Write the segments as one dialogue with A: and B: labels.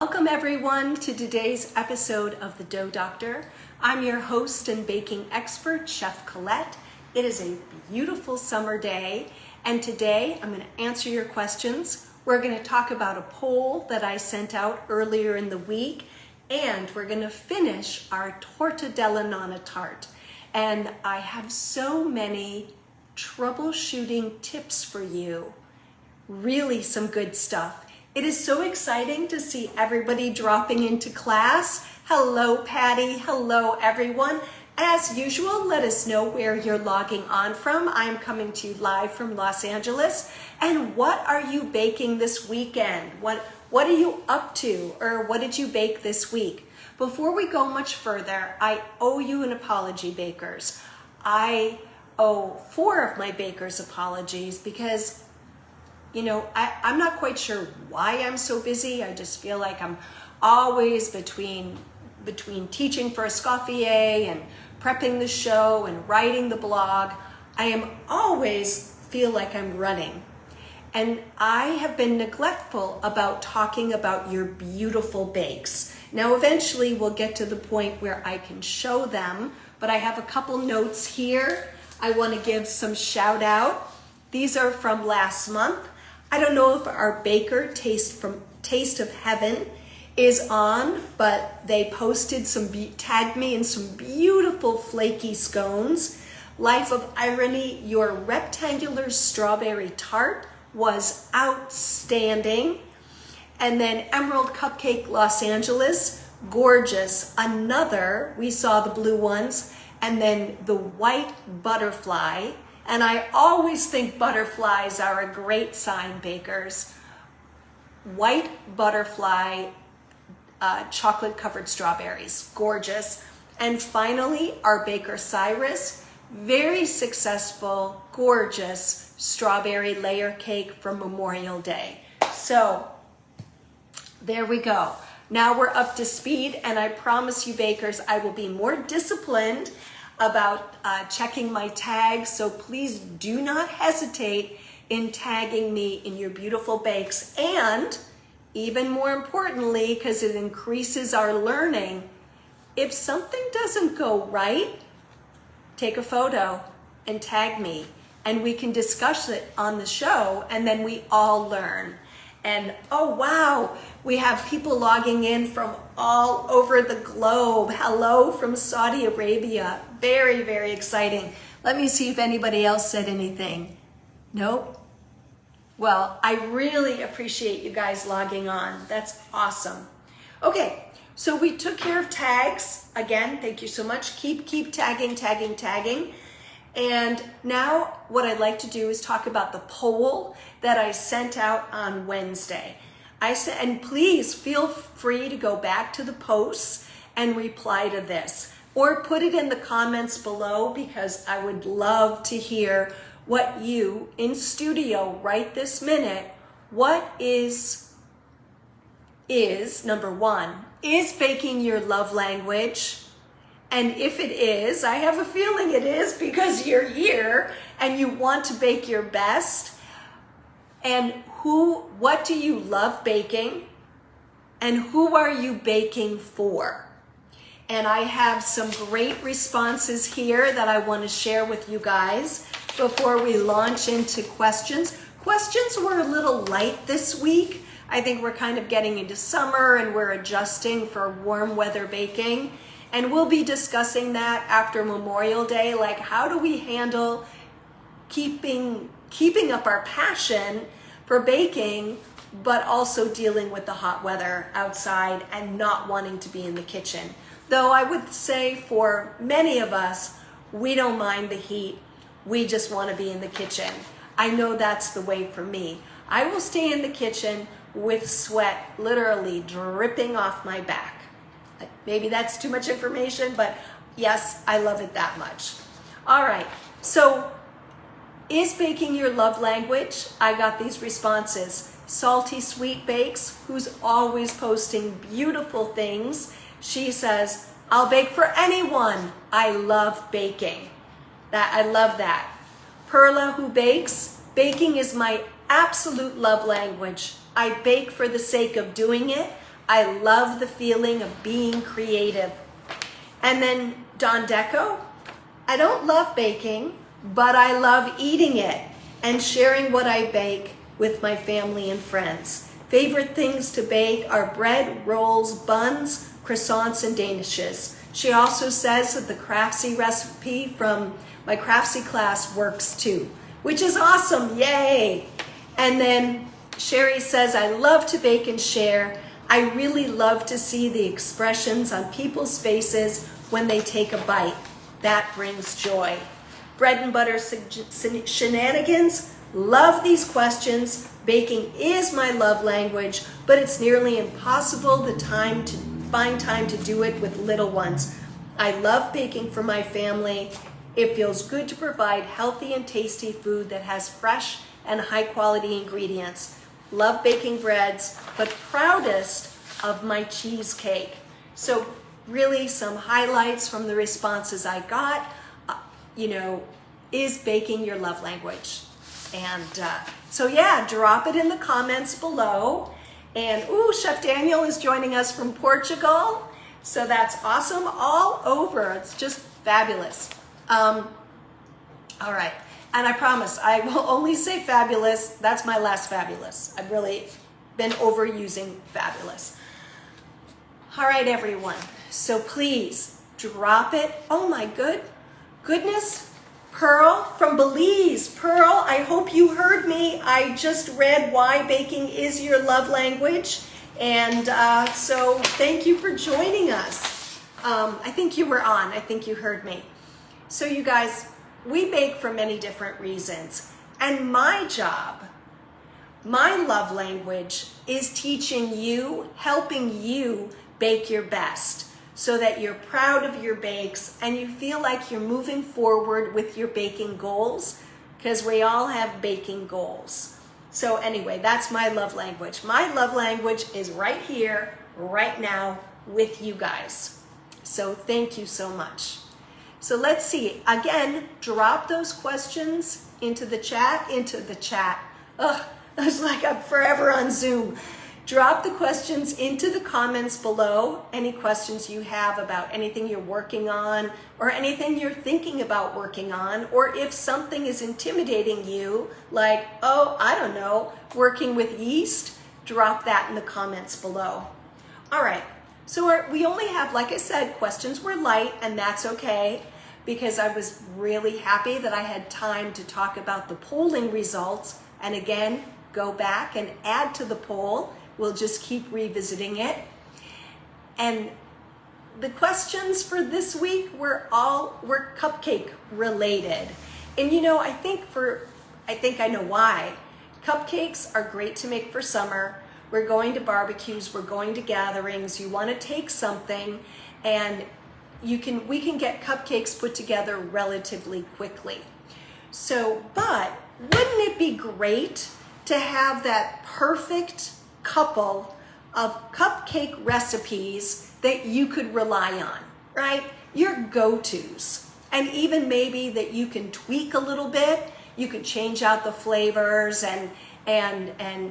A: Welcome everyone to today's episode of the Dough Doctor. I'm your host and baking expert, Chef Colette. It is a beautiful summer day, and today I'm going to answer your questions. We're going to talk about a poll that I sent out earlier in the week, and we're going to finish our torta della nonna tart. And I have so many troubleshooting tips for you. Really some good stuff. It is so exciting to see everybody dropping into class. Hello, Patty. Hello, everyone. As usual, let us know where you're logging on from. I'm coming to you live from Los Angeles. And what are you baking this weekend? What are you up to, or what did you bake this week? Before we go much further, I owe you an apology, bakers. I owe 4 of my bakers apologies because I'm not quite sure why I'm so busy. I just feel like I'm always between teaching for Escoffier and prepping the show and writing the blog. I am always feel like I'm running. And I have been neglectful about talking about your beautiful bakes. Now, eventually we'll get to the point where I can show them, but I have a couple notes here. I want to give some shout out. These are from last month. I don't know if our baker Taste of Heaven is on, but they posted tagged me in some beautiful flaky scones. Life of Irony, your rectangular strawberry tart was outstanding. And then Emerald Cupcake Los Angeles, gorgeous. Another, we saw the blue ones, and then the white butterfly. And I always think butterflies are a great sign, bakers. White butterfly, chocolate covered strawberries, gorgeous. And finally, our baker Cyrus, very successful, gorgeous strawberry layer cake from Memorial Day. So there we go. Now we're up to speed, and I promise you, bakers, I will be more disciplined about checking my tags, so please do not hesitate in tagging me in your beautiful bakes. And even more importantly, because it increases our learning, if something doesn't go right, take a photo and tag me, and we can discuss it on the show, and then we all learn. And oh wow, we have people logging in from all over the globe. Hello from Saudi Arabia. Very, very exciting. Let me see if anybody else said anything. Nope. Well, I really appreciate you guys logging on. That's awesome. Okay, so we took care of tags. Again, thank you so much. Keep tagging. And now what I'd like to do is talk about the poll that I sent out on Wednesday. And please feel free to go back to the posts and reply to this, or put it in the comments below, because I would love to hear what you in studio right this minute, what is number one, is baking your love language? And if it is, I have a feeling it is, because you're here and you want to bake your best. And what do you love baking? And who are you baking for? And I have some great responses here that I want to share with you guys before we launch into questions. Questions were a little light this week. I think we're kind of getting into summer and we're adjusting for warm weather baking. And we'll be discussing that after Memorial Day, like how do we handle keeping up our passion for baking, but also dealing with the hot weather outside and not wanting to be in the kitchen. Though I would say for many of us, we don't mind the heat. We just want to be in the kitchen. I know that's the way for me. I will stay in the kitchen with sweat literally dripping off my back. Maybe that's too much information, but yes, I love it that much. All right, so is baking your love language? I got these responses. Salty Sweet Bakes, who's always posting beautiful things. She says, I'll bake for anyone. I love baking. I love that. Perla, who bakes, baking is my absolute love language. I bake for the sake of doing it. I love the feeling of being creative. And then Don Deco, I don't love baking, but I love eating it and sharing what I bake with my family and friends. Favorite things to bake are bread, rolls, buns, croissants, and danishes. She also says that the Craftsy recipe from my Craftsy class works too, which is awesome, yay! And then Sherry says, I love to bake and share. I really love to see the expressions on people's faces when they take a bite. That brings joy. Bread and butter shenanigans, love these questions. Baking is my love language, but it's nearly impossible to find time to do it with little ones. I love baking for my family. It feels good to provide healthy and tasty food that has fresh and high quality ingredients. Love baking breads, but proudest of my cheesecake. So really some highlights from the responses I got, is baking your love language? And so yeah, drop it in the comments below. And Chef Daniel is joining us from Portugal. So that's awesome, all over. It's just fabulous. All right, and I promise I will only say fabulous. That's my last fabulous. I've really been overusing fabulous. All right, everyone. So please drop it. Oh my goodness. Pearl from Belize. Pearl, I hope you heard me. I just read why baking is your love language. And so thank you for joining us. I think you were on. I think you heard me. So you guys, we bake for many different reasons. And my job, my love language is teaching you, helping you bake your best so that you're proud of your bakes and you feel like you're moving forward with your baking goals, because we all have baking goals. So anyway, that's my love language. My love language is right here, right now with you guys. So thank you so much. So let's see, again, drop those questions into the chat. Ugh, it's like I'm forever on Zoom. Drop the questions into the comments below. Any questions you have about anything you're working on or anything you're thinking about working on, or if something is intimidating you, like, I don't know, working with yeast, drop that in the comments below. All right, so we only have, like I said, questions were light, and that's okay, because I was really happy that I had time to talk about the polling results. And again, go back and add to the poll. We'll just keep revisiting it. And the questions for this week were cupcake related. And I think I know why. Cupcakes are great to make for summer. We're going to barbecues, we're going to gatherings. You want to take something, and we can get cupcakes put together relatively quickly. So, but wouldn't it be great to have that perfect couple of cupcake recipes that you could rely on, right? Your go-tos. And even maybe that you can tweak a little bit. You could change out the flavors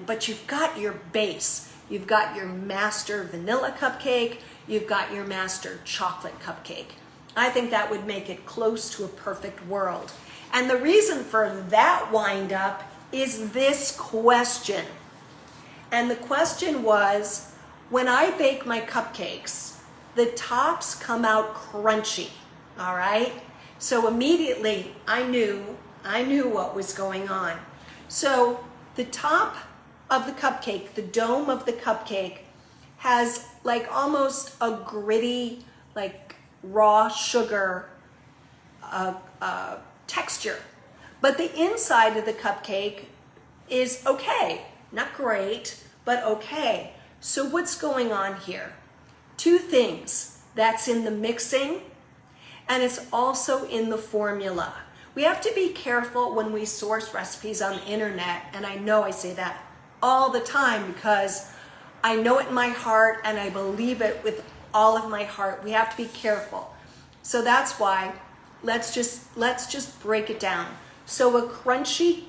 A: but you've got your base. You've got your master vanilla cupcake. You've got your master chocolate cupcake. I think that would make it close to a perfect world. And the reason for that wind up is this question. And the question was, when I bake my cupcakes, the tops come out crunchy, all right? So immediately I knew what was going on. So the top of the cupcake, the dome of the cupcake, has like almost a gritty, like raw sugar texture. But the inside of the cupcake is okay. Not great, but okay. So what's going on here? Two things. That's in the mixing, and it's also in the formula. We have to be careful when we source recipes on the internet, and I know I say that all the time because I know it in my heart and I believe it with all of my heart. We have to be careful. So that's why let's just break it down. So a crunchy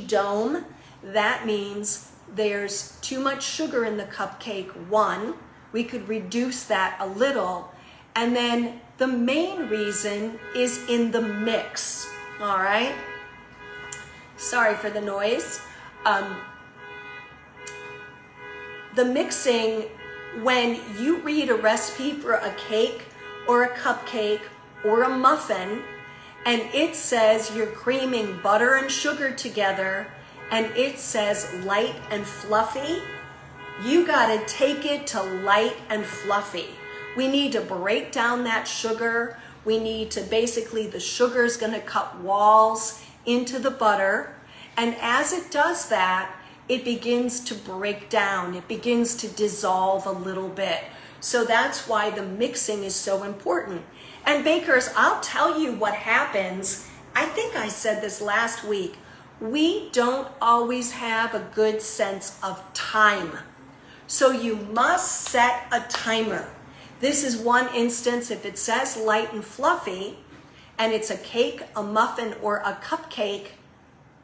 A: dome, that means there's too much sugar in the cupcake, one. We could reduce that a little. And then the main reason is in the mix, all right? Sorry for the noise. The mixing, when you read a recipe for a cake or a cupcake or a muffin, and it says you're creaming butter and sugar together, and it says light and fluffy, you gotta take it to light and fluffy. We need to break down that sugar. We need to basically, the sugar's gonna cut walls into the butter. And as it does that, it begins to break down. It begins to dissolve a little bit. So that's why the mixing is so important. And bakers, I'll tell you what happens. I think I said this last week. We don't always have a good sense of time. So you must set a timer. This is one instance. If it says light and fluffy, and it's a cake, a muffin, or a cupcake,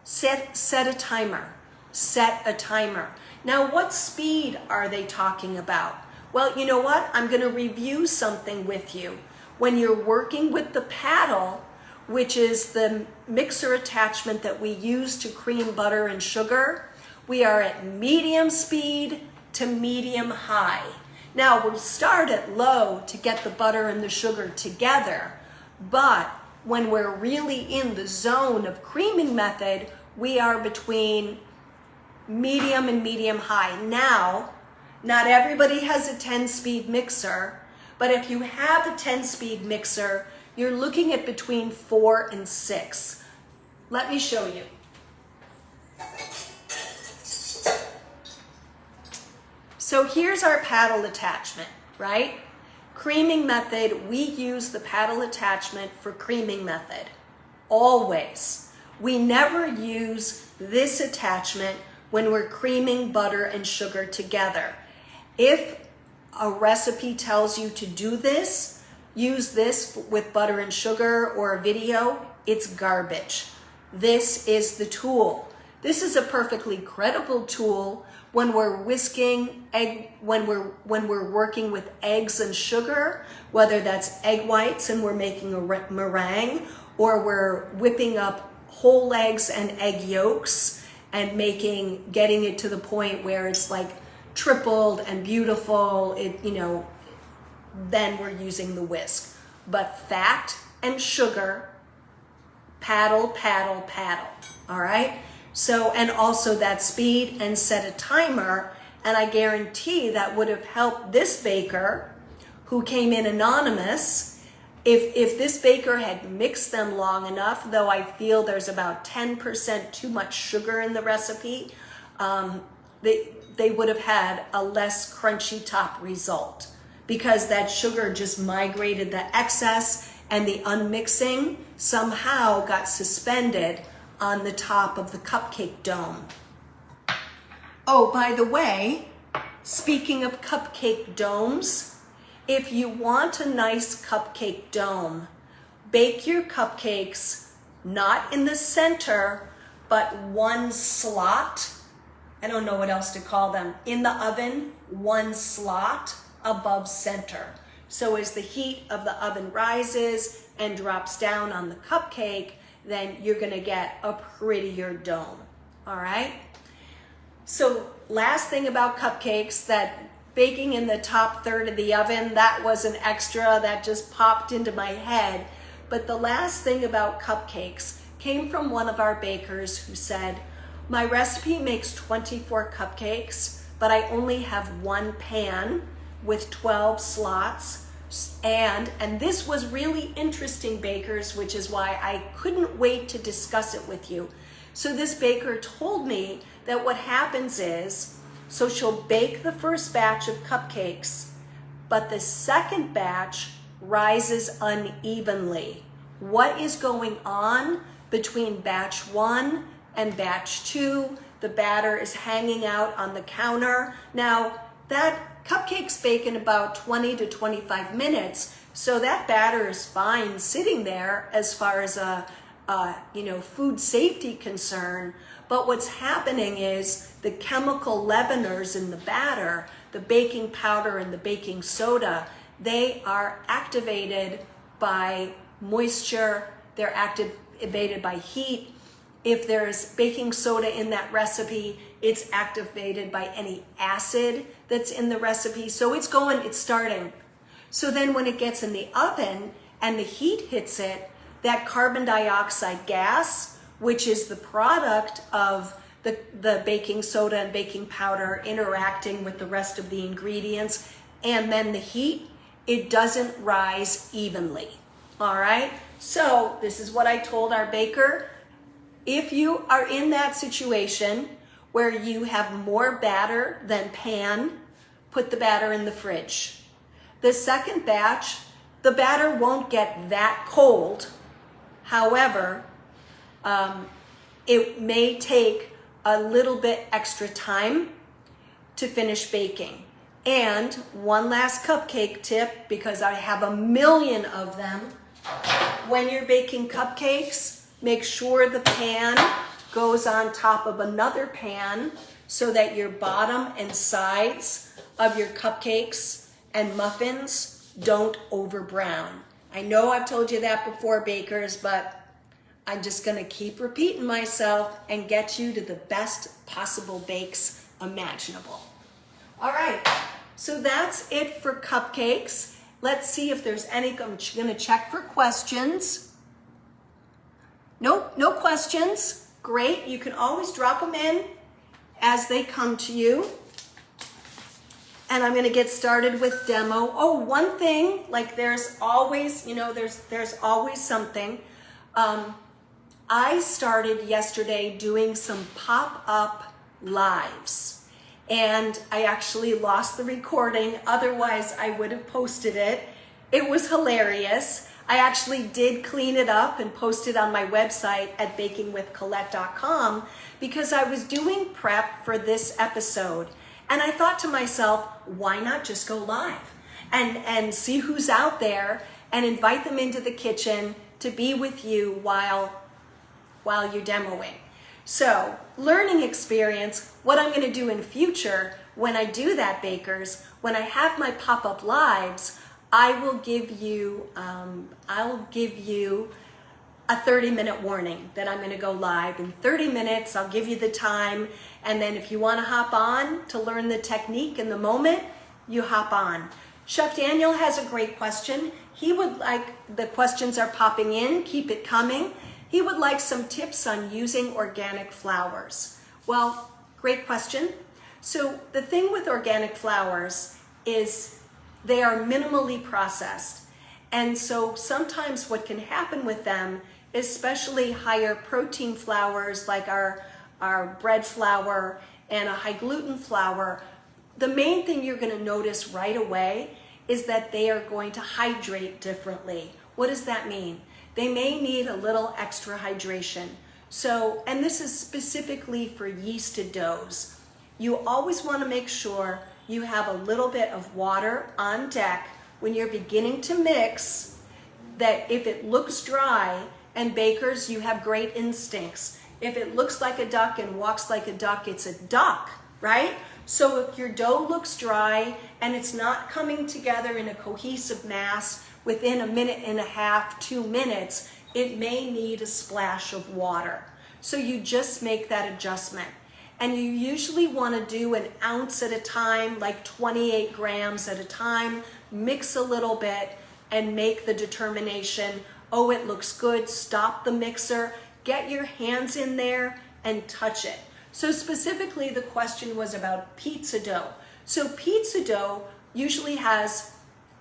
A: set a timer. Set a timer. Now, what speed are they talking about? Well, you know what? I'm going to review something with you. When you're working with the paddle, which is the mixer attachment that we use to cream butter and sugar, we are at medium speed to medium high. Now, we'll start at low to get the butter and the sugar together, but when we're really in the zone of creaming method, we are between medium and medium high. Now, not everybody has a 10-speed mixer, but if you have a 10-speed mixer, you're looking at between 4 and 6. Let me show you. So here's our paddle attachment, right? Creaming method, we use the paddle attachment for creaming method, always. We never use this attachment when we're creaming butter and sugar together. If a recipe tells you to do this, use this with butter and sugar or a video, it's garbage. This is the tool. This is a perfectly credible tool when we're whisking when we're working with eggs and sugar, whether that's egg whites and we're making a meringue, or we're whipping up whole eggs and egg yolks and getting it to the point where it's like tripled and beautiful, then we're using the whisk. But fat and sugar, paddle, paddle, paddle, all right? So, and also that speed, and set a timer, and I guarantee that would have helped this baker who came in anonymous. If this baker had mixed them long enough, though I feel there's about 10% too much sugar in the recipe, they would have had a less crunchy top result, because that sugar just migrated, the excess and the unmixing somehow got suspended on the top of the cupcake dome. Oh, by the way, speaking of cupcake domes, if you want a nice cupcake dome, bake your cupcakes not in the center, but one slot. I don't know what else to call them. In the oven, one slot above center. So as the heat of the oven rises and drops down on the cupcake, then you're gonna get a prettier dome, all right? So last thing about cupcakes, that baking in the top third of the oven, that was an extra that just popped into my head. But the last thing about cupcakes came from one of our bakers who said, my recipe makes 24 cupcakes, but I only have one pan with 12 slots. And this was really interesting, bakers, which is why I couldn't wait to discuss it with you. So this baker told me that what happens is, so she'll bake the first batch of cupcakes, but the second batch rises unevenly. What is going on between batch 1 and batch 2? The batter is hanging out on the counter. Now, that cupcakes bake in about 20 to 25 minutes, so that batter is fine sitting there as far as a food safety concern. But what's happening is the chemical leaveners in the batter, the baking powder and the baking soda, they are activated by moisture, they're activated by heat. If there's baking soda in that recipe, it's activated by any acid that's in the recipe. So it's starting. So then when it gets in the oven and the heat hits it, that carbon dioxide gas, which is the product of the baking soda and baking powder interacting with the rest of the ingredients, and then the heat, it doesn't rise evenly. All right? So this is what I told our baker. If you are in that situation where you have more batter than pan, put the batter in the fridge. The second batch, the batter won't get that cold. However, it may take a little bit extra time to finish baking. And one last cupcake tip, because I have a million of them. When you're baking cupcakes, make sure the pan goes on top of another pan so that your bottom and sides of your cupcakes and muffins don't over brown. I know I've told you that before, bakers, but I'm just going to keep repeating myself and get you to the best possible bakes imaginable. All right, so that's it for cupcakes. Let's see if there's any. I'm going to check for questions. Nope, no questions. Great, you can always drop them in as they come to you. And I'm going to get started with demo. Oh, one thing, like there's always, there's always something. I started yesterday doing some pop-up lives, and I actually lost the recording. Otherwise, I would have posted it. It was hilarious. I actually did clean it up and post it on my website at bakingwithcolette.com because I was doing prep for this episode. And I thought to myself, why not just go live and see who's out there and invite them into the kitchen to be with you while you're demoing. So, learning experience, what I'm going to do in future when I do that, bakers, when I have my pop-up lives, I will give you a 30-minute warning that I'm going to go live. In 30 minutes, I'll give you the time, and then if you want to hop on to learn the technique in the moment, you hop on. Chef Daniel has a great question. He would like, the questions are popping in, keep it coming. He would like some tips on using organic flours. Well, great question. So the thing with organic flours is they are minimally processed. And so sometimes what can happen with them, especially higher protein flours like our bread flour and a high gluten flour, the main thing you're going to notice right away is that they are going to hydrate differently. What does that mean? They may need a little extra hydration. So, and this is specifically for yeasted doughs. You always want to make sure you have a little bit of water on deck when you're beginning to mix, that if it looks dry, and bakers, you have great instincts. If it looks like a duck and walks like a duck, it's a duck, right? So if your dough looks dry and it's not coming together in a cohesive mass within a minute and a half, 2 minutes, it may need a splash of water. So you just make that adjustment. And you usually want to do an ounce at a time, like 28 grams at a time, mix a little bit and make the determination, oh, it looks good, stop the mixer, get your hands in there and touch it. So specifically the question was about pizza dough. So pizza dough usually has,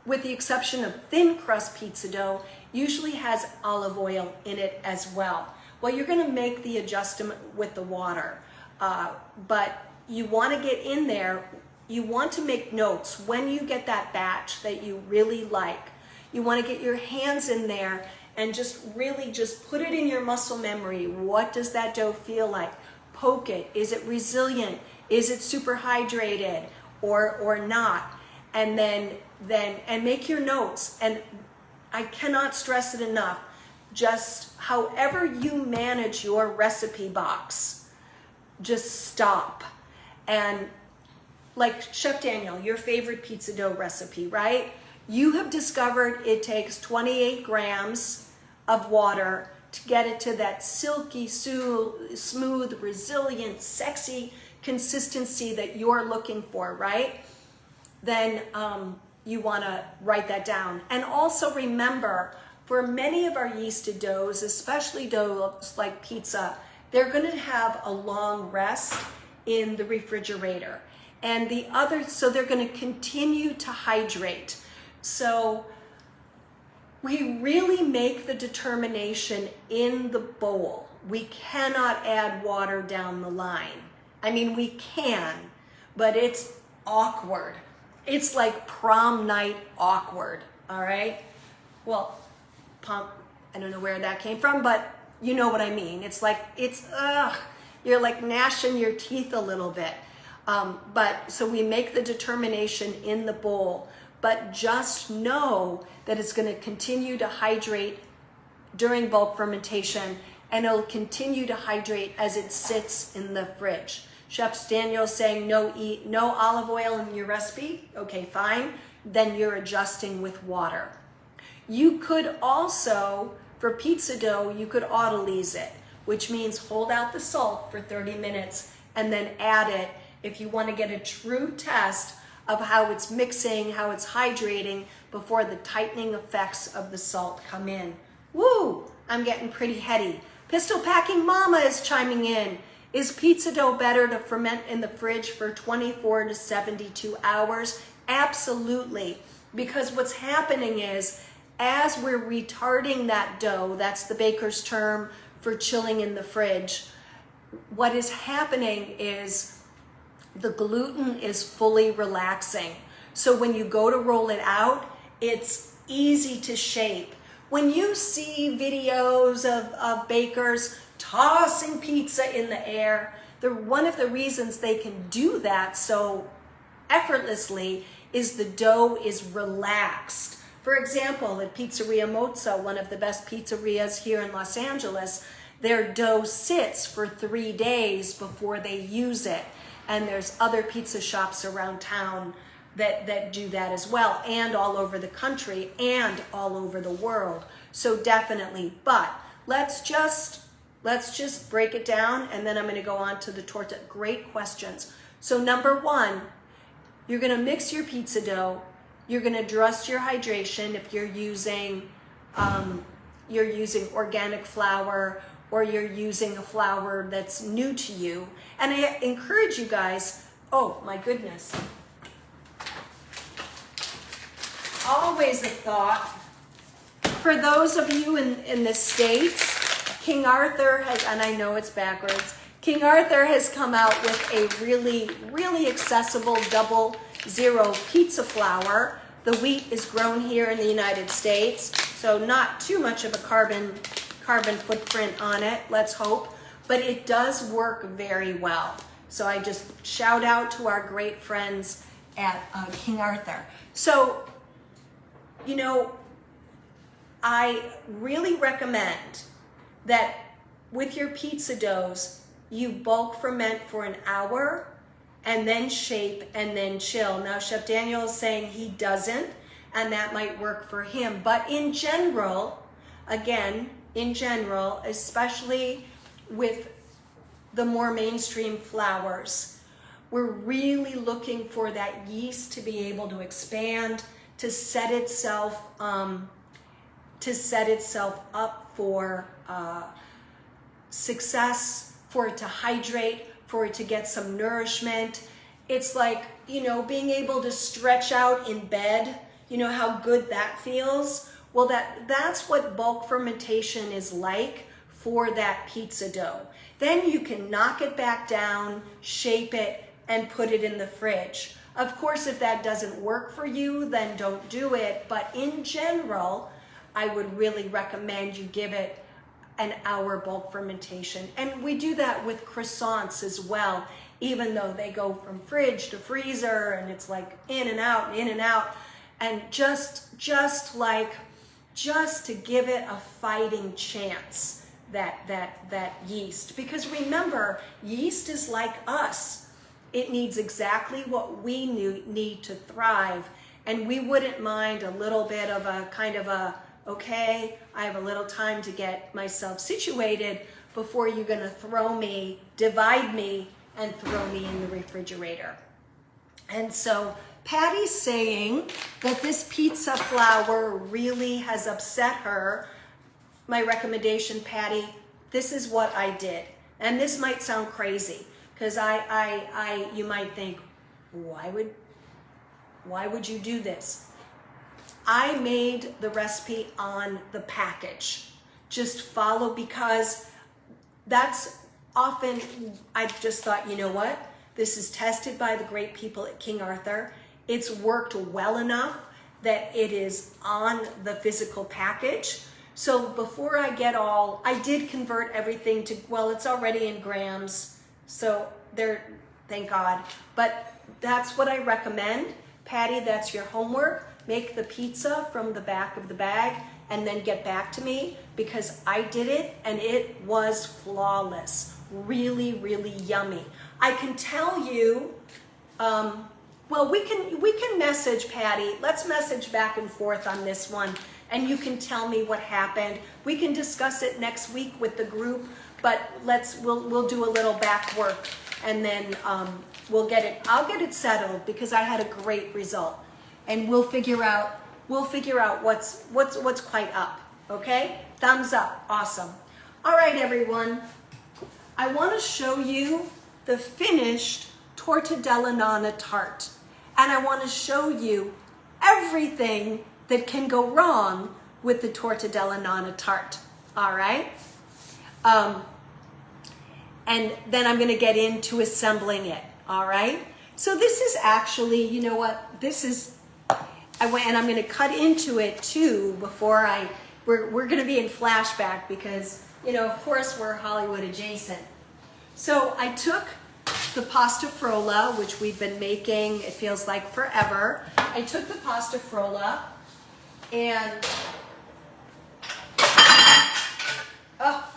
A: with the exception of thin crust pizza dough, usually has olive oil in it as well. Well, you're going to make the adjustment with the water, but you want to get in there. You want to make notes when you get that batch that you really like. You want to get your hands in there and just really just put it in your muscle memory. What does that dough feel like? Poke it. Is it resilient? Is it super hydrated or not? And then make your notes. And I cannot stress it enough. just however you manage your recipe box, just stop. And like Chef Daniel, your favorite pizza dough recipe, right? You have discovered it takes 28 grams of water to get it to that silky, smooth, resilient, sexy consistency that you're looking for, right? Then you want to write that down. And also remember, for many of our yeasted doughs, especially doughs like pizza, they're going to have a long rest in the refrigerator. And so they're going to continue to hydrate. So we really make the determination in the bowl. We cannot add water down the line. I mean, we can, but it's awkward. It's like prom night awkward, all right? Well, I don't know where that came from, but you know what I mean. It's like, you're like gnashing your teeth a little bit. But so we make the determination in the bowl, but just know that it's going to continue to hydrate during bulk fermentation, and it'll continue to hydrate as it sits in the fridge. Chef Daniel's saying no olive oil in your recipe. Okay, fine. Then you're adjusting with water. You could also, for pizza dough, you could autolyse it, which means hold out the salt for 30 minutes and then add it if you want to get a true test of how it's mixing, how it's hydrating before the tightening effects of the salt come in. Woo! I'm getting pretty heady. Pistol Packing Mama is chiming in. Is pizza dough better to ferment in the fridge for 24 to 72 hours? Absolutely. Because what's happening is, as we're retarding that dough, that's the baker's term for chilling in the fridge, what is happening is the gluten is fully relaxing. So when you go to roll it out, it's easy to shape. When you see videos of bakers tossing pizza in the air, one of the reasons they can do that so effortlessly is the dough is relaxed. For example, at Pizzeria Mozza, one of the best pizzerias here in Los Angeles, their dough sits for 3 days before they use it. And there's other pizza shops around town that do that as well, and all over the country and all over the world. So definitely, but let's just break it down, and then I'm going to go on to the torta. Great questions. So number one, you're going to mix your pizza dough. You're going to adjust your hydration if you're using organic flour, or you're using a flour that's new to you. And I encourage you guys, oh my goodness, always a thought. For those of you in the States, King Arthur has, and I know it's backwards, King Arthur has come out with a really, really accessible 00 pizza flour. The wheat is grown here in the United States, so not too much of a carbon footprint on it, let's hope, but it does work very well. So I just shout out to our great friends at King Arthur. So, you know, I really recommend that with your pizza doughs, you bulk ferment for an hour and then shape and then chill. Now, Chef Daniel is saying he doesn't, and that might work for him. But in general, again, especially with the more mainstream flours, we're really looking for that yeast to be able to expand, to set itself up for success, for it to hydrate, for it to get some nourishment. It's like, you know, being able to stretch out in bed, you know how good that feels? Well, that's what bulk fermentation is like for that pizza dough. Then you can knock it back down, shape it, and put it in the fridge. Of course, if that doesn't work for you, then don't do it. But in general, I would really recommend you give it an hour bulk fermentation. And we do that with croissants as well, even though they go from fridge to freezer and it's like in and out and in and out. And just like, just to give it a fighting chance, that yeast. Because remember, yeast is like us. It needs exactly what we need to thrive. And we wouldn't mind a little bit of a kind of a, okay, I have a little time to get myself situated before you're gonna divide me, and throw me in the refrigerator. And so Patty's saying that this pizza flour really has upset her. My recommendation, Patty, this is what I did. And this might sound crazy, because you might think, why would you do this? I made the recipe on the package. Just follow, because that's often, I just thought, you know what? This is tested by the great people at King Arthur. It's worked well enough that it is on the physical package. So before I did convert everything to, well, it's already in grams. So thank God. But that's what I recommend. Patty, that's your homework. Make the pizza from the back of the bag and then get back to me, because I did it and it was flawless. Really, really yummy. I can tell you, well, we can message Patty. Let's message back and forth on this one, and you can tell me what happened. We can discuss it next week with the group, but we'll do a little back work, and then I'll get it settled, because I had a great result, and we'll figure out what's quite up. Okay? Thumbs up. Awesome. All right, everyone. I want to show you the finished torta della nonna tart. And I want to show you everything that can go wrong with the torta della nonna tart. All right? And then I'm going to get into assembling it. All right? So this is actually, you know what? I'm going to cut into it too before we're going to be in flashback, because, you know, of course we're Hollywood adjacent. So I took the pasta frolla, which we've been making, it feels like forever. I took the pasta frolla and,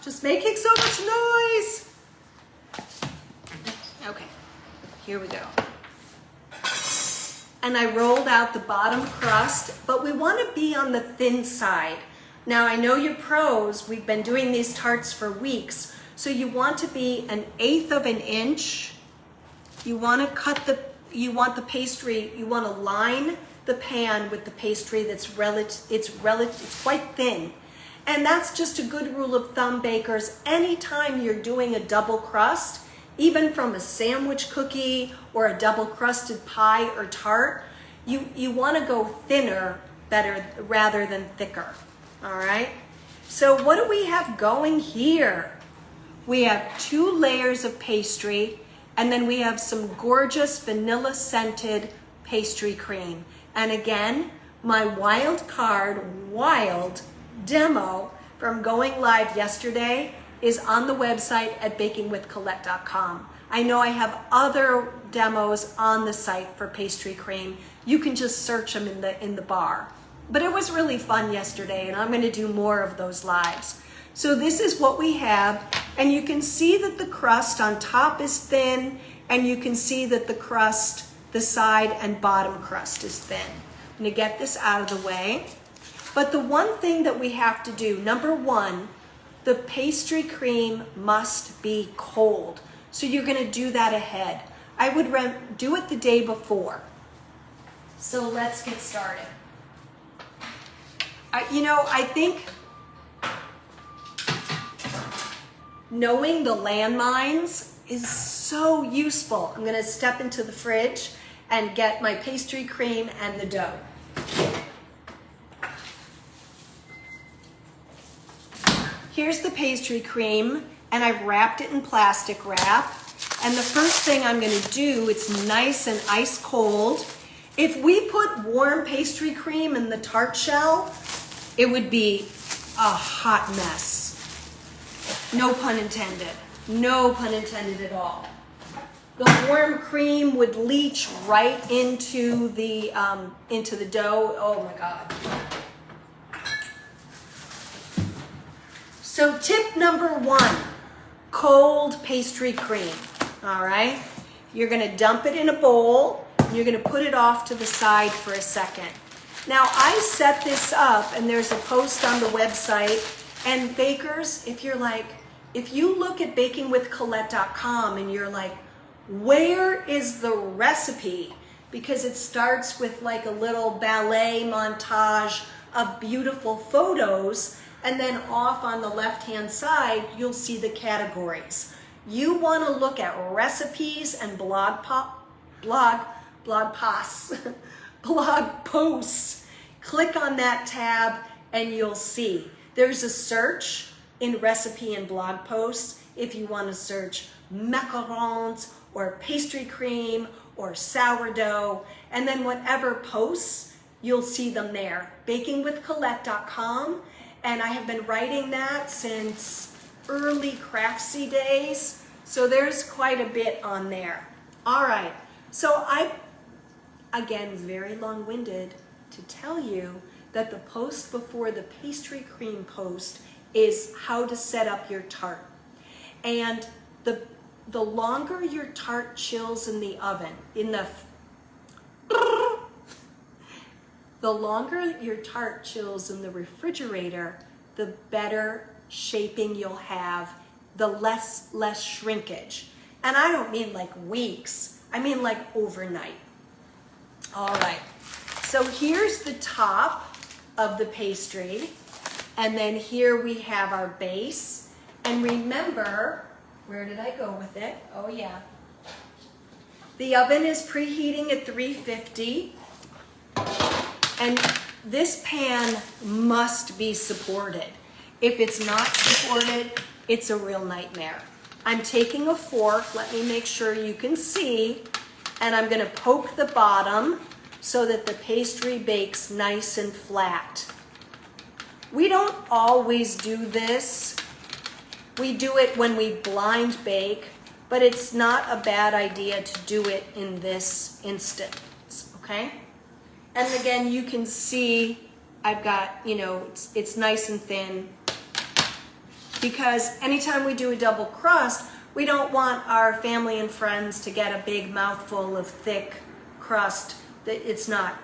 A: just making so much noise. Okay, here we go. And I rolled out the bottom crust, but we want to be on the thin side. Now, I know you're pros, we've been doing these tarts for weeks, so you want to be 1/8 of an inch. You want to you want the pastry, you want to line the pan with the pastry that's it's quite thin. And that's just a good rule of thumb, bakers. Anytime you're doing a double crust, even from a sandwich cookie or a double crusted pie or tart, you want to go thinner rather than thicker. All right? So what do we have going here? We have 2 layers of pastry, and then we have some gorgeous vanilla scented pastry cream. And again, my wild demo from going live yesterday is on the website at bakingwithcolette.com. I know I have other demos on the site for pastry cream. You can just search them in the bar. But it was really fun yesterday, and I'm going to do more of those lives. So this is what we have, and you can see that the crust on top is thin, and you can see that the crust, the side and bottom crust is thin. I'm going to get this out of the way. But the one thing that we have to do, number 1, the pastry cream must be cold. So you're going to do that ahead. I would do it the day before. So let's get started. I think knowing the landmines is so useful. I'm going to step into the fridge and get my pastry cream and the dough. Here's the pastry cream, and I've wrapped it in plastic wrap. And the first thing I'm going to do, it's nice and ice cold. If we put warm pastry cream in the tart shell, it would be a hot mess. No pun intended. No pun intended at all. The warm cream would leach right into the dough. Oh my God. So tip number 1, cold pastry cream, all right? You're gonna dump it in a bowl, and you're gonna put it off to the side for a second. Now I set this up, and there's a post on the website, and bakers, if you look at bakingwithcolette.com and you're like, where is the recipe? Because it starts with like a little ballet montage of beautiful photos, and then off on the left-hand side, you'll see the categories. You want to look at recipes and blog posts. Click on that tab and you'll see. There's a search in recipe and blog posts if you want to search macarons or pastry cream or sourdough, and then whatever posts, you'll see them there. bakingwithcolette.com, and I have been writing that since early craftsy days, so there's quite a bit on there. All right, so again, very long-winded to tell you that the post before the pastry cream post is how to set up your tart. And the longer your tart chills in the oven, the longer your tart chills in the refrigerator, the better shaping you'll have, the less shrinkage. And I don't mean like weeks, I mean like overnight. All right, so here's the top of the pastry, and then here we have our base. And remember, where did I go with it? Oh yeah. The oven is preheating at 350, and this pan must be supported. If it's not supported, it's a real nightmare. I'm taking a fork, let me make sure you can see, and I'm gonna poke the bottom so that the pastry bakes nice and flat. We don't always do this. We do it when we blind bake, but it's not a bad idea to do it in this instance, okay? And again, you can see I've got, it's nice and thin, because anytime we do a double crust, we don't want our family and friends to get a big mouthful of thick crust. It's not,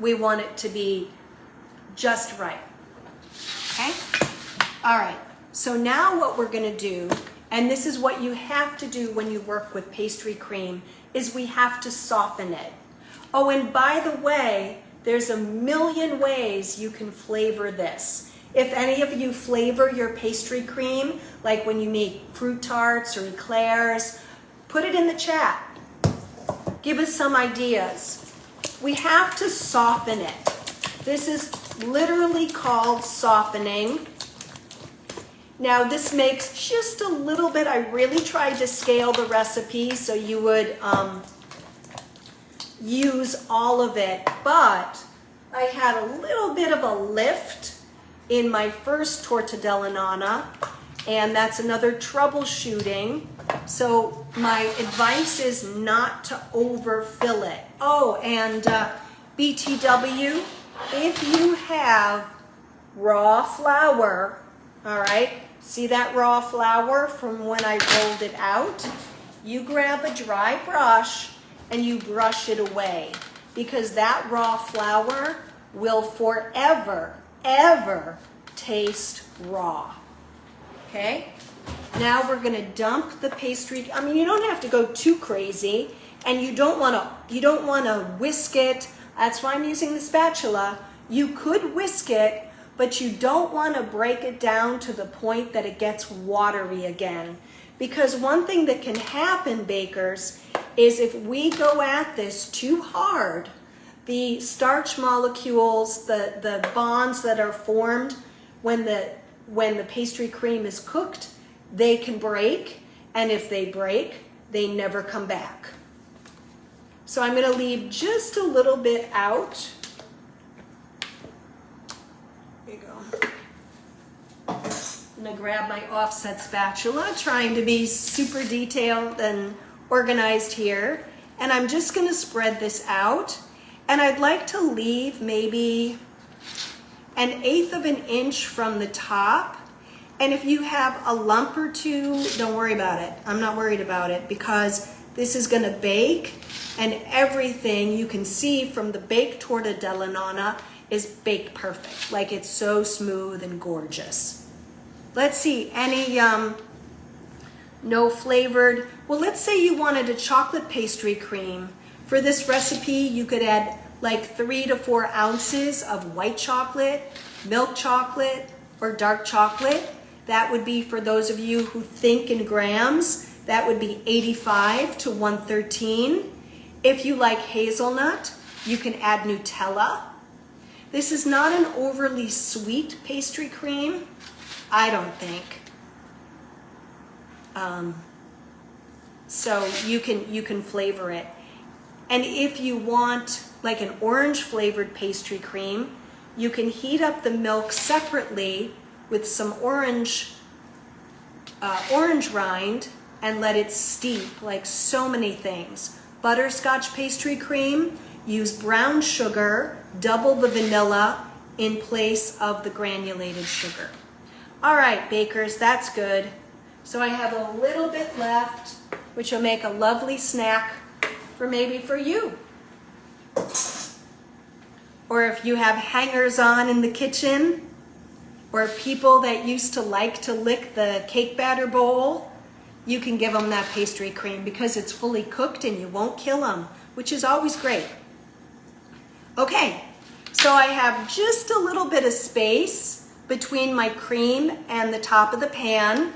A: we want it to be just right, okay? All right, so now what we're gonna do, and this is what you have to do when you work with pastry cream, is we have to soften it. Oh, and by the way, there's a million ways you can flavor this. If any of you flavor your pastry cream, like when you make fruit tarts or eclairs, put it in the chat. Give us some ideas. We have to soften it. This is literally called softening. Now this makes just a little bit, I really tried to scale the recipe so you would use all of it, but I had a little bit of a lift in my first tortadella nana, and that's another troubleshooting. So my advice is not to overfill it. Oh, and BTW, if you have raw flour, all right, see that raw flour from when I rolled it out? You grab a dry brush and you brush it away, because that raw flour will forever, ever taste raw, okay? Now we're gonna dump the pastry. I mean, you don't have to go too crazy, and you don't wanna whisk it. That's why I'm using the spatula. You could whisk it, but you don't wanna break it down to the point that it gets watery again. Because one thing that can happen, bakers, is if we go at this too hard, the starch molecules, the bonds that are formed when the pastry cream is cooked, they can break, and if they break, they never come back. So I'm gonna leave just a little bit out. There you go. I'm gonna grab my offset spatula, trying to be super detailed and organized here, and I'm just gonna spread this out, and I'd like to leave maybe 1/8 of an inch from the top. And if you have a lump or two, don't worry about it. I'm not worried about it because this is gonna bake, and everything you can see from the baked torta della nonna is baked perfect. Like, it's so smooth and gorgeous. Let's see, any no flavored. Well, let's say you wanted a chocolate pastry cream. For this recipe, you could add like 3 to 4 ounces of white chocolate, milk chocolate, or dark chocolate. That would be, for those of you who think in grams, that would be 85 to 113. If you like hazelnut, you can add Nutella. This is not an overly sweet pastry cream, I don't think. So you can flavor it. And if you want like an orange flavored pastry cream, you can heat up the milk separately with some orange rind and let it steep, like so many things. Butterscotch pastry cream, use brown sugar, double the vanilla in place of the granulated sugar. All right, bakers, that's good. So I have a little bit left, which will make a lovely snack maybe for you. Or if you have hangers-on in the kitchen, or people that used to like to lick the cake batter bowl, you can give them that pastry cream because it's fully cooked and you won't kill them, which is always great. Okay, so I have just a little bit of space between my cream and the top of the pan,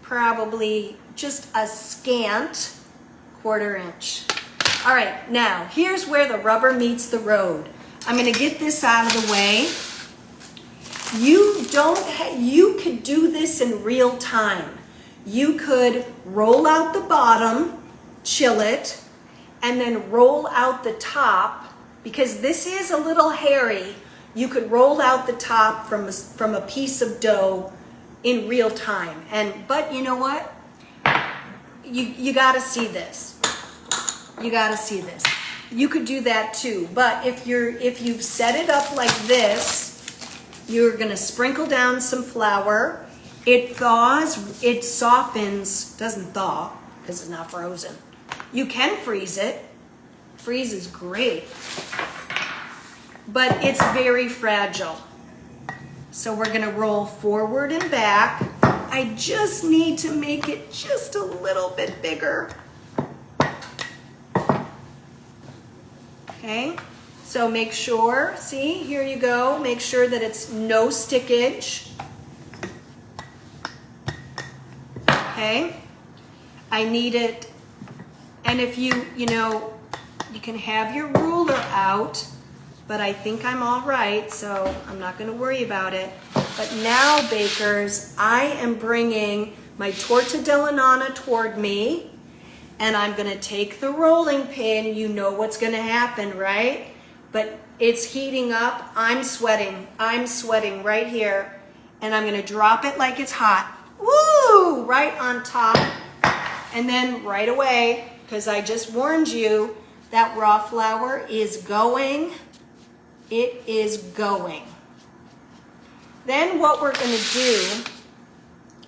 A: probably just a scant 1/4 inch. All right, now here's where the rubber meets the road. I'm gonna get this out of the way. You could do this in real time. You could roll out the bottom, chill it, and then roll out the top. Because this is a little hairy, you could roll out the top from a piece of dough in real time. But you know what? You gotta see this. You gotta see this. You could do that too. But if you've set it up like this, you're gonna sprinkle down some flour. It thaws, it softens, doesn't thaw because it's not frozen. You can freeze it. Freeze is great, but it's very fragile. So we're gonna roll forward and back. I just need to make it just a little bit bigger. Okay, so make sure, see, here you go. Make sure that it's no stickage. Okay, I need it, and if you can have your ruler out, but I think I'm all right, so I'm not gonna worry about it. But now, bakers, I am bringing my torta della nonna toward me, and I'm gonna take the rolling pin. You know what's gonna happen, right? But it's heating up. I'm sweating right here, and I'm gonna drop it like it's hot. Woo! Right on top, and then right away, because I just warned you, that raw flour is going. It is going. Then what we're gonna do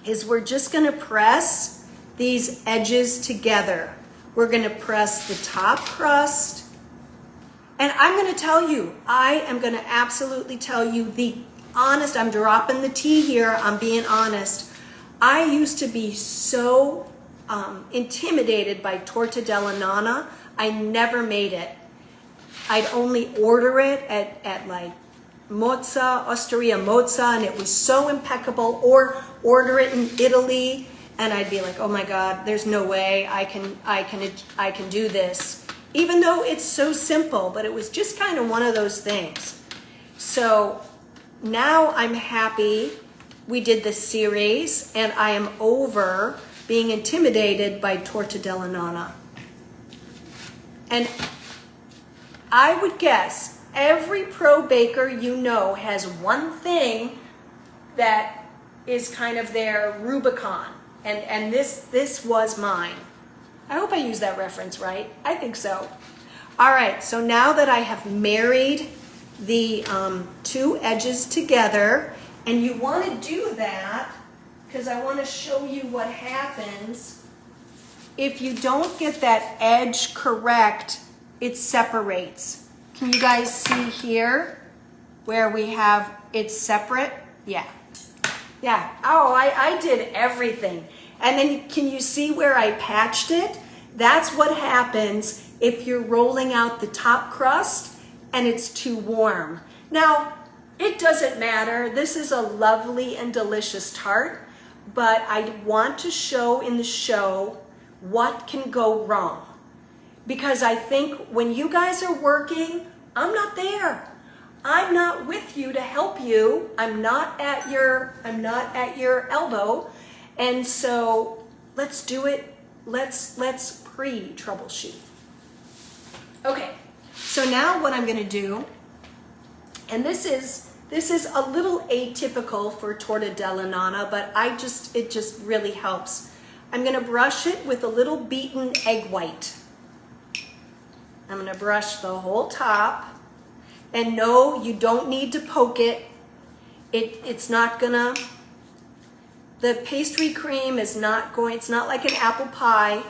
A: is we're just gonna press these edges together. We're gonna press the top crust. And I'm gonna tell you, I am gonna absolutely tell you the honest, I'm dropping the tea here, I'm being honest. I used to be so intimidated by torta della nonna. I never made it. I'd only order it at like Mozza, Osteria Mozza, and it was so impeccable, or order it in Italy, and I'd be like, oh my God, there's no way I can do this. Even though it's so simple, but it was just kind of one of those things. So now I'm happy we did this series, and I am over being intimidated by torta della nonna. And I would guess every pro baker you know has one thing that is kind of their Rubicon. And this was mine. I hope I used that reference right. I think so. All right, so now that I have married the two edges together. And you want to do that because I want to show you what happens if you don't get that edge correct. It separates. Can you guys see here where we have it separate? Yeah. Oh, I did everything. And then can you see where I patched it? That's what happens if you're rolling out the top crust and it's too warm. Now, it doesn't matter. This is a lovely and delicious tart, but I want to show in the show what can go wrong. Because I think when you guys are working, I'm not there. I'm not with you to help you. I'm not at your elbow. And so let's do it. Let's pre-troubleshoot. Okay. So now what I'm going to do, and this is a little atypical for torta della nonna, but it just really helps. I'm going to brush it with a little beaten egg white. I'm going to brush the whole top. And no, you don't need to poke it. It's not gonna, the pastry cream is not going, it's not like an apple pie.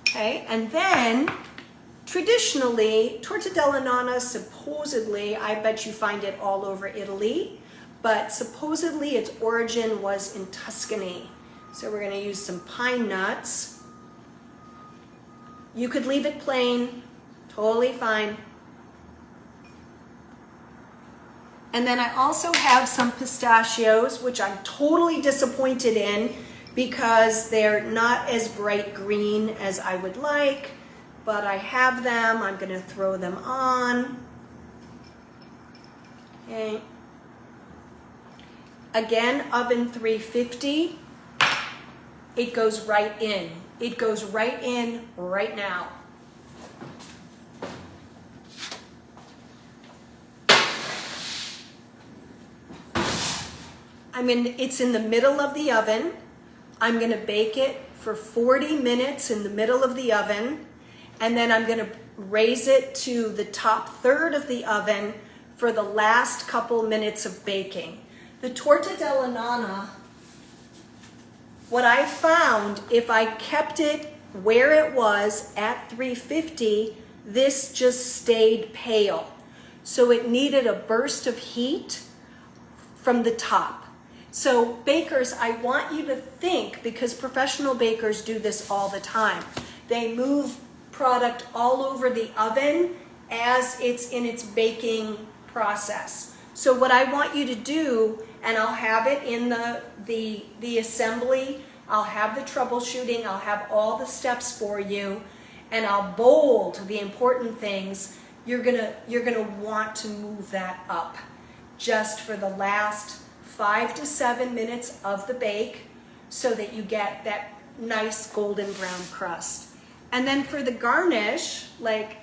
A: Okay, and then traditionally, torta della nonna supposedly, I bet you find it all over Italy, but supposedly its origin was in Tuscany. So we're gonna use some pine nuts. You could leave it plain, totally fine. And then I also have some pistachios, which I'm totally disappointed in because they're not as bright green as I would like, but I have them. I'm gonna throw them on. Okay. Again, oven 350. It goes right in. It goes right in right now. It's in the middle of the oven. I'm gonna bake it for 40 minutes in the middle of the oven, and then I'm gonna raise it to the top third of the oven for the last couple minutes of baking. The torta della nonna, what I found, if I kept it where it was at 350, this just stayed pale. So it needed a burst of heat from the top. So bakers, I want you to think, because professional bakers do this all the time. They move product all over the oven as it's in its baking process. So what I want you to do, and I'll have it in the assembly, I'll have the troubleshooting, I'll have all the steps for you, and I'll bold the important things. You're gonna want to move that up just for the last 5 to 7 minutes of the bake so that you get that nice golden brown crust. And then for the garnish, like,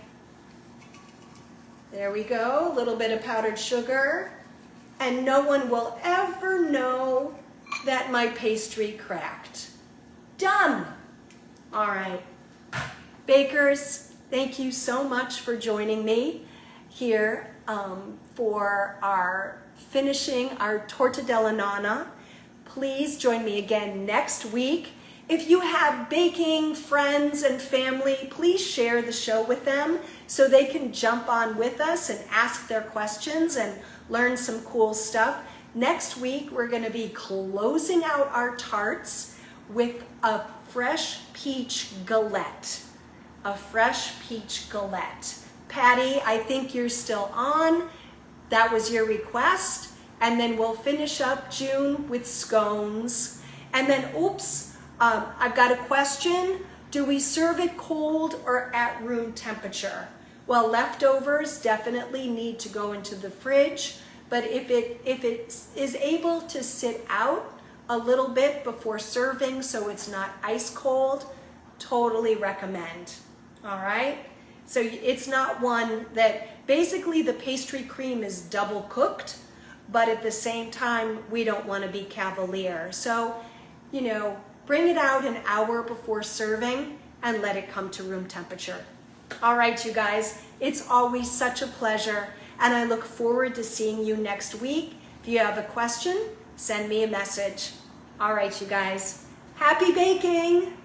A: there we go, a little bit of powdered sugar, and no one will ever know that my pastry cracked. Done. All right. Bakers, thank you so much for joining me here for our finishing our torta della nonna. Please join me again next week. If you have baking friends and family, please share the show with them so they can jump on with us and ask their questions and learn some cool stuff. Next week, we're going to be closing out our tarts with a fresh peach galette. A fresh peach galette. Patty, I think you're still on. That was your request. And then we'll finish up June with scones. And then, oops, I've got a question. Do we serve it cold or at room temperature? Well, leftovers definitely need to go into the fridge. But if it is able to sit out a little bit before serving so it's not ice cold, totally recommend. All right? So it's not one that, basically the pastry cream is double cooked, but at the same time, we don't want to be cavalier. So, bring it out an hour before serving and let it come to room temperature. All right, you guys, it's always such a pleasure, and I look forward to seeing you next week. If you have a question, send me a message. All right, you guys, happy baking!